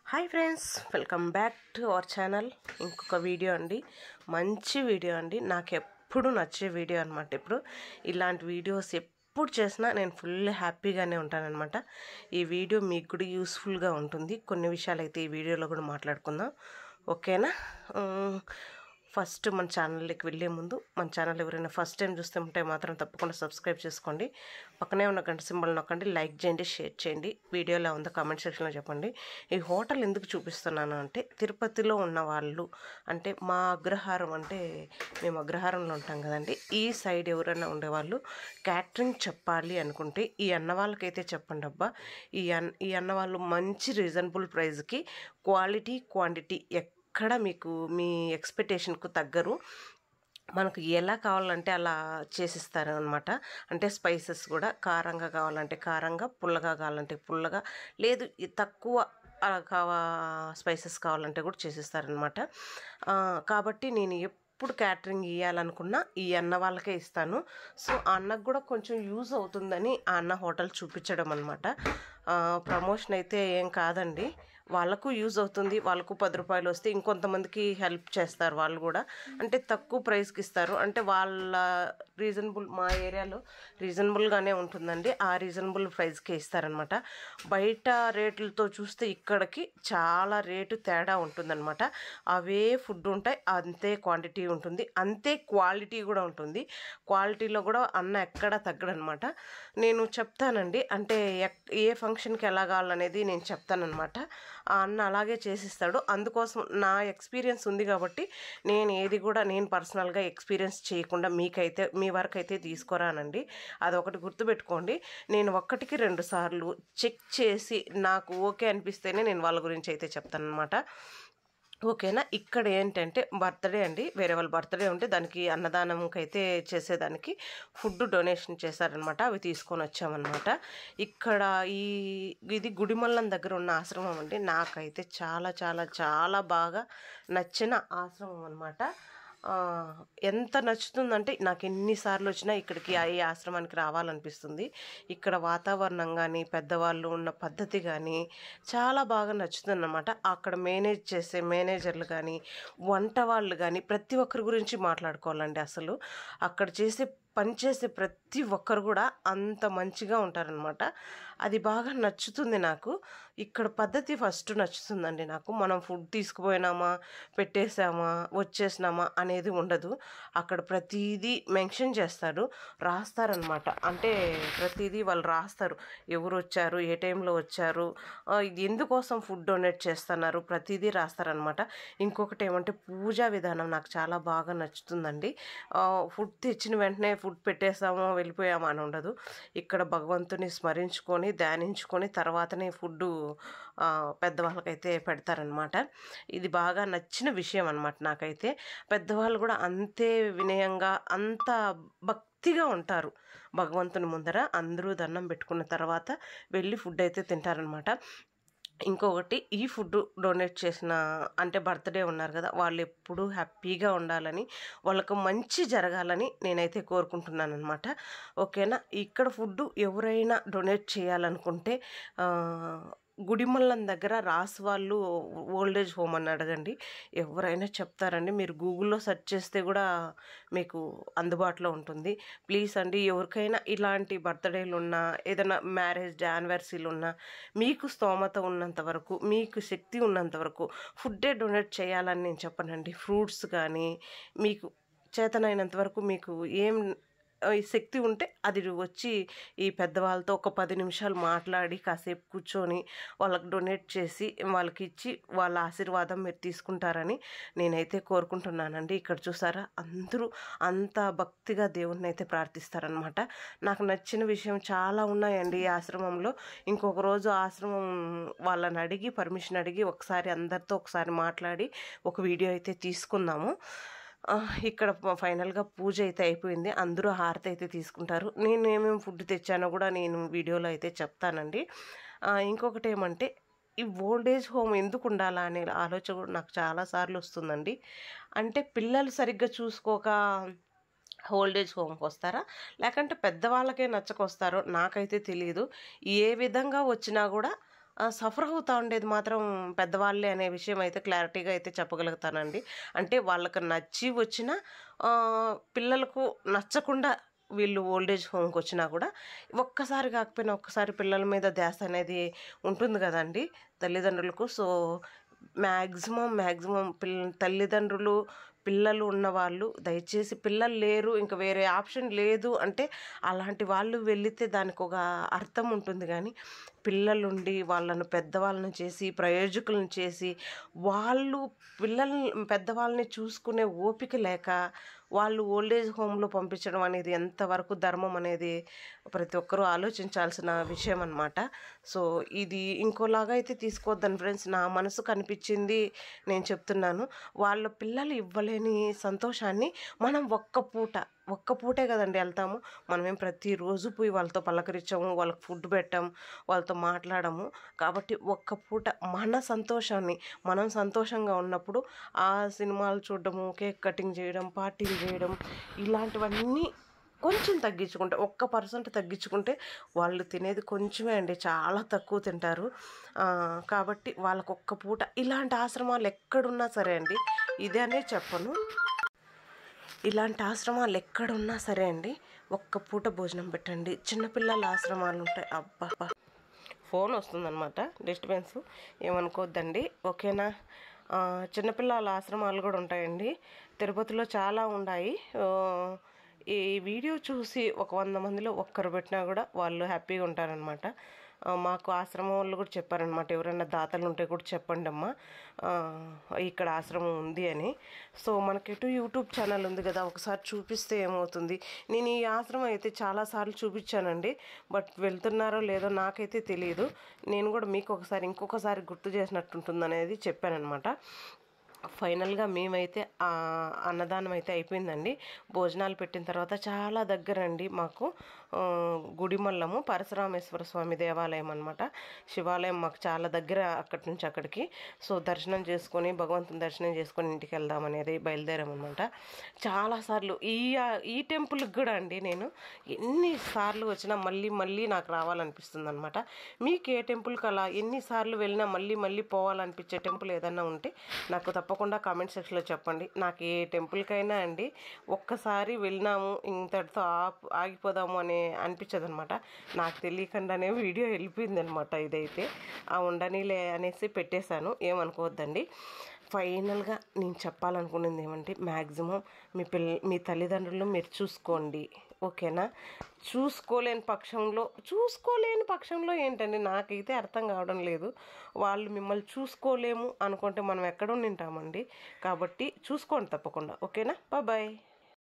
Hi friends, welcome back to our channel. ఇంకొక video అండి, మంచి వీడియో అండి. నాకు ఎప్పుడు నచ్చే వీడియో అనమాట. ఇప్పుడు ఇలాంటి వీడియోస్ ఎప్పుడు చేసినా నేను ఫుల్ హ్యాపీగానే ఉంటానన్నమాట. ఈ వీడియో మీకు కూడా యూస్ఫుల్గా ఉంటుంది. కొన్ని విషయాలు అయితే ఈ వీడియోలో కూడా మాట్లాడుకుందాం, ఓకేనా? ఫస్ట్ మన ఛానల్కి వెళ్ళే ముందు మన ఛానల్ ఎవరైనా ఫస్ట్ టైం చూస్తుంటే మాత్రం తప్పకుండా సబ్స్క్రైబ్ చేసుకోండి. పక్కనే ఉన్న గంట సింబల్ నొక్కండి, లైక్ చేయండి, షేర్ చేయండి. వీడియోలో ఉందో కామెంట్ సెక్షన్లో చెప్పండి. ఈ హోటల్ ఎందుకు చూపిస్తున్నాను అంటే, తిరుపతిలో ఉన్న వాళ్ళు అంటే మా అగ్రహారం, అంటే మేము అగ్రహారంలో ఉంటాం కదండి, ఈ సైడ్ ఎవరైనా ఉండేవాళ్ళు క్యాటరింగ్ చెప్పాలి అనుకుంటే ఈ అన్న వాళ్ళకైతే చెప్పండి అబ్బా. ఈ అన్న వాళ్ళు మంచి రీజనబుల్ ప్రైస్కి క్వాలిటీ క్వాంటిటీ ఎక్కడ మీకు మీ ఎక్స్పెక్టేషన్కు తగ్గరు. మనకు ఎలా కావాలంటే అలా చేసిస్తారు అనమాట. అంటే స్పైసెస్ కూడా కారంగా కావాలంటే కారంగా, పుల్లగా కావాలంటే పుల్లగా, లేదు తక్కువ స్పైసెస్ కావాలంటే కూడా చేసిస్తారనమాట. కాబట్టి నేను ఎప్పుడు క్యాటరింగ్ ఇవ్వాలనుకున్నా ఈ అన్న వాళ్ళకే ఇస్తాను. సో ఆ అన్నకు కూడా కొంచెం యూజ్ అవుతుందని ఆ అన్న హోటల్ చూపించడం అనమాట. ప్రమోషన్ అయితే ఏం కాదండి, వాళ్ళకు యూజ్ అవుతుంది. వాళ్ళకు 10 రూపాయలు వస్తే ఇంకొంతమందికి హెల్ప్ చేస్తారు. వాళ్ళు కూడా అంటే తక్కువ ప్రైస్కి ఇస్తారు. అంటే వాళ్ళ రీజనబుల్, మా ఏరియాలో రీజనబుల్గానే ఉంటుందండి. ఆ రీజనబుల్ ప్రైస్కే ఇస్తారనమాట. బయట రేట్లతో చూస్తే ఇక్కడికి చాలా రేటు తేడా ఉంటుందన్నమాట. అవే ఫుడ్ ఉంటాయి, అంతే క్వాంటిటీ ఉంటుంది, అంతే క్వాలిటీ కూడా ఉంటుంది. క్వాలిటీలో కూడా అన్న ఎక్కడ తగ్గడనమాట. నేను చెప్తానండి, అంటే ఏ ఫంక్షన్కి ఎలా కావాలనేది నేను చెప్తానమాట. ఆ అన్న అలాగే చేసిస్తాడు. అందుకోసం నా ఎక్స్పీరియన్స్ ఉంది కాబట్టి నేను ఏది కూడా నేను పర్సనల్గా ఎక్స్పీరియన్స్ చేయకుండా మీ వరకు అయితే తీసుకురానండి. అదొకటి గుర్తుపెట్టుకోండి. నేను 1-2 సార్లు చెక్ చేసి నాకు ఓకే అనిపిస్తేనే నేను వాళ్ళ గురించి అయితే చెప్తానమాట, ఓకేనా? ఇక్కడ ఏంటంటే బర్త్డే అండి, వేరే వాళ్ళ బర్త్డే ఉంటే దానికి అన్నదానంకి అయితే చేసేదానికి ఫుడ్ డొనేషన్ చేశారనమాట. అవి తీసుకొని వచ్చామన్నమాట. ఇక్కడ ఇది గుడిమల్లం దగ్గర ఉన్న ఆశ్రమం అండి. నాకైతే చాలా చాలా చాలా బాగా నచ్చిన ఆశ్రమం అనమాట. ఎంత నచ్చుతుందంటే, నాకు ఎన్నిసార్లు వచ్చినా ఇక్కడికి ఈ ఆశ్రమానికి రావాలనిపిస్తుంది. ఇక్కడ వాతావరణం కానీ, పెద్దవాళ్ళు ఉన్న పద్ధతి కానీ చాలా బాగా నచ్చుతుంది అన్నమాట. అక్కడ మేనేజ్ చేసే మేనేజర్లు కానీ, వంట వాళ్ళు కానీ ప్రతి ఒక్కరి గురించి మాట్లాడుకోవాలండి. అసలు అక్కడ పనిచేసే ప్రతి ఒక్కరు కూడా అంత మంచిగా ఉంటారనమాట. అది బాగా నచ్చుతుంది నాకు. ఇక్కడ పద్ధతి ఫస్ట్ నచ్చుతుందండి నాకు. మనం ఫుడ్ తీసుకుపోయినామా, పెట్టేసామా, వచ్చేసినామా అనేది ఉండదు. అక్కడ ప్రతిదీ మెన్షన్ చేస్తారు, రాస్తారనమాట. అంటే ప్రతిదీ వాళ్ళు రాస్తారు, ఎవరు వచ్చారు, ఏ టైంలో వచ్చారు, ఇది ఎందుకోసం ఫుడ్ డొనేట్ చేస్తున్నారు, ప్రతిదీ రాస్తారనమాట. ఇంకొకటి ఏమంటే పూజా విధానం నాకు చాలా బాగా నచ్చుతుందండి. ఫుడ్ తెచ్చిన వెంటనే ఫుడ్ పెట్టేసామో వెళ్ళిపోయామో అని ఉండదు. ఇక్కడ భగవంతుని స్మరించుకొని ధ్యానించుకొని తర్వాతనే ఫుడ్ పెద్దవాళ్ళకైతే పెడతారనమాట. ఇది బాగా నచ్చిన విషయం అనమాట నాకైతే. పెద్దవాళ్ళు కూడా అంతే వినయంగా, అంత భక్తిగా ఉంటారు భగవంతుని ముందర. అందరూ దండం పెట్టుకున్న తర్వాత వెళ్ళి ఫుడ్ అయితే తింటారనమాట. ఇంకొకటి, ఈ ఫుడ్ డొనేట్ చేసిన అంటే బర్త్డే ఉన్నారు కదా, వాళ్ళు ఎప్పుడూ హ్యాపీగా ఉండాలని, వాళ్ళకు మంచి జరగాలని నేనైతే కోరుకుంటున్నాను అనమాట, ఓకేనా? ఇక్కడ ఫుడ్ ఎవరైనా డొనేట్ చేయాలనుకుంటే గుడిమల్లం దగ్గర రాసు వాళ్ళు ఓల్డేజ్ హోమ్ అని అడగండి, ఎవరైనా చెప్తారండి. మీరు గూగుల్లో సెర్చ్ చేస్తే కూడా మీకు అందుబాటులో ఉంటుంది. ప్లీజ్ అండి, ఎవరికైనా ఇలాంటి బర్త్డేలు ఉన్నా, ఏదైనా మ్యారేజ్ యానివర్సరీలు ఉన్నా, మీకు స్తోమత ఉన్నంత వరకు, మీకు శక్తి ఉన్నంత వరకు ఫుడ్డే డొనేట్ చేయాలని నేను చెప్పనండి. ఫ్రూట్స్ కానీ, మీకు చేతనైనంత వరకు మీకు ఏం ఈ శక్తి ఉంటే అది వచ్చి ఈ పెద్దవాళ్ళతో ఒక 10 నిమిషాలు మాట్లాడి కాసేపు కూర్చొని వాళ్ళకి డొనేట్ చేసి వాళ్ళకి ఇచ్చి వాళ్ళ ఆశీర్వాదం మీరు తీసుకుంటారని నేనైతే కోరుకుంటున్నానండి. ఇక్కడ చూసారా, అందరూ అంత భక్తిగా దేవుణ్ణి అయితే ప్రార్థిస్తారనమాట. నాకు నచ్చిన విషయం చాలా ఉన్నాయండి ఈ ఆశ్రమంలో. ఇంకొక రోజు ఆశ్రమం వాళ్ళని అడిగి, పర్మిషన్ అడిగి ఒకసారి అందరితో ఒకసారి మాట్లాడి ఒక వీడియో అయితే తీసుకుందాము. ఇక్కడ ఫైనల్గా పూజ అయితే అయిపోయింది. అందరూ హారతి అయితే తీసుకుంటారు. నేను ఏమేమి ఫుడ్ తెచ్చానో కూడా నేను వీడియోలో అయితే చెప్తానండి. ఇంకొకటి ఏమంటే, ఈ ఓల్డేజ్ హోమ్ ఎందుకు ఉండాలా అనే ఆలోచన కూడా నాకు చాలాసార్లు వస్తుందండి. అంటే పిల్లలు సరిగ్గా చూసుకోక ఓల్డేజ్ హోమ్కి వస్తారా, లేకంటే పెద్దవాళ్ళకే నచ్చకొస్తారో నాకైతే తెలియదు. ఏ విధంగా వచ్చినా కూడా సఫర్ అవుతూ ఉండేది మాత్రం పెద్దవాళ్ళే అనే విషయం అయితే క్లారిటీగా అయితే చెప్పగలుగుతానండి. అంటే వాళ్ళకి నచ్చి వచ్చిన పిల్లలకు నచ్చకుండా వీళ్ళు ఓల్డేజ్ హోమ్కి వచ్చినా కూడా ఒక్కసారి కాకపోయినా ఒక్కసారి పిల్లల మీద ధ్యాస అనేది ఉంటుంది కదండి తల్లిదండ్రులకు. సో మ్యాక్సిమం తల్లిదండ్రులు పిల్లలు ఉన్నవాళ్ళు దయచేసి పిల్లలు లేరు ఇంకా వేరే ఆప్షన్ లేదు అంటే అలాంటి వాళ్ళు వెళితే దానికి ఒక అర్థం ఉంటుంది. కానీ పిల్లలుండి వాళ్ళను పెద్దవాళ్ళని చేసి ప్రయోజకులను చేసి వాళ్ళు పెద్దవాళ్ళని చూసుకునే ఓపిక లేక వాళ్ళు ఓల్డేజ్ హోమ్లో పంపించడం అనేది ఎంతవరకు ధర్మం అనేది ప్రతి ఒక్కరూ ఆలోచించాల్సిన విషయం అన్నమాట. సో ఇది ఇంకోలాగా అయితే తీసుకోవద్దని ఫ్రెండ్స్, నా మనసుకు అనిపించింది నేను చెప్తున్నాను. వాళ్ళ పిల్లలు ఇవ్వలేని సంతోషాన్ని మనం ఒక్క పూటే కదండి వెళ్తాము. మనమేం ప్రతిరోజు పోయి వాళ్ళతో పలకరించాము, వాళ్ళకి ఫుడ్ పెట్టాము, వాళ్ళతో మాట్లాడము. కాబట్టి ఒక్క పూట మన సంతోషాన్ని మనం సంతోషంగా ఉన్నప్పుడు ఆ సినిమాలు చూడడము, కేక్ కటింగ్ చేయడం, పార్టీలు చేయడం ఇలాంటివన్నీ కొంచెం తగ్గించుకుంటే 1% తగ్గించుకుంటే వాళ్ళు తినేది కొంచెమే అండి, చాలా తక్కువ తింటారు. కాబట్టి వాళ్ళకు ఒక్క పూట ఇలాంటి ఆశ్రమాలు ఎక్కడున్నా సరే అండి, ఇదే అనే చెప్పను, ఇలాంటి ఆశ్రమాలు ఎక్కడున్నా సరే అండి ఒక్క పూట భోజనం పెట్టండి. చిన్నపిల్లల ఆశ్రమాలు ఉంటాయి. అబ్బా ఫోన్ వస్తుందన్నమాట, డిస్టర్బెన్స్ ఏమనుకోవద్దండి, ఓకేనా. చిన్నపిల్లల ఆశ్రమాలు కూడా ఉంటాయండి, తిరుపతిలో చాలా ఉన్నాయి. ఈ వీడియో చూసి 100 మందిలో ఒక్కరు పెట్టినా కూడా వాళ్ళు హ్యాపీగా ఉంటారనమాట. మాకు ఆశ్రమం వాళ్ళు కూడా చెప్పారనమాట, ఎవరైనా దాతలు ఉంటే కూడా చెప్పండి అమ్మా ఇక్కడ ఆశ్రమం ఉంది అని. సో మనకెటు యూట్యూబ్ ఛానల్ ఉంది కదా, ఒకసారి చూపిస్తే ఏమవుతుంది. నేను ఈ ఆశ్రమం అయితే చాలాసార్లు చూపించానండి, బట్ వెళ్తున్నారో లేదో నాకైతే తెలియదు. నేను కూడా మీకు ఇంకొకసారి గుర్తు చేసినట్టుంటుంది అనేది చెప్పానమాట. ఫైనల్గా మేమైతే అన్నదానం అయితే అయిపోయిందండి. భోజనాలు పెట్టిన తర్వాత చాలా దగ్గర అండి మాకు గుడిమల్లము పరశురామేశ్వర స్వామి దేవాలయం అనమాట, శివాలయం మాకు చాలా దగ్గర అక్కడి నుంచి అక్కడికి. సో దర్శనం చేసుకొని భగవంతుని దర్శనం చేసుకొని ఇంటికి వెళ్దామనేది బయలుదేరామన్నమాట. చాలాసార్లు ఈ టెంపుల్కి కూడా అండి నేను ఎన్నిసార్లు వచ్చినా మళ్ళీ నాకు రావాలనిపిస్తుంది అనమాట. మీకు ఏ టెంపుల్కి అలా ఎన్నిసార్లు వెళ్ళినా మళ్ళీ పోవాలనిపించే టెంపుల్ ఏదన్నా ఉంటే నాకు తప్పకుండా కామెంట్ సెక్షన్లో చెప్పండి. నాకు ఏ టెంపుల్కైనా అండి ఒక్కసారి వెళ్ళినాము ఇంతటితో ఆగిపోదాము అని అనిపించదు అనమాట. నాకు తెలియకుండానే వీడియో వెళ్ళిపోయింది అనమాట. ఇదైతే ఉండనీలే అనేసి పెట్టేశాను, ఏమనుకోవద్దండి. ఫైనల్గా నేను చెప్పాలనుకున్నది ఏమంటే, మ్యాక్సిమం మీ తల్లిదండ్రులను మీరు చూసుకోండి, ఓకేనా. చూసుకోలేని పక్షంలో ఏంటండి, నాకైతే అర్థం కావడం లేదు. వాళ్ళు మిమ్మల్ని చూసుకోలేము అనుకుంటే మనం ఎక్కడ ఉంటామండి. కాబట్టి చూసుకోండి తప్పకుండా, ఓకేనా. బాయ్.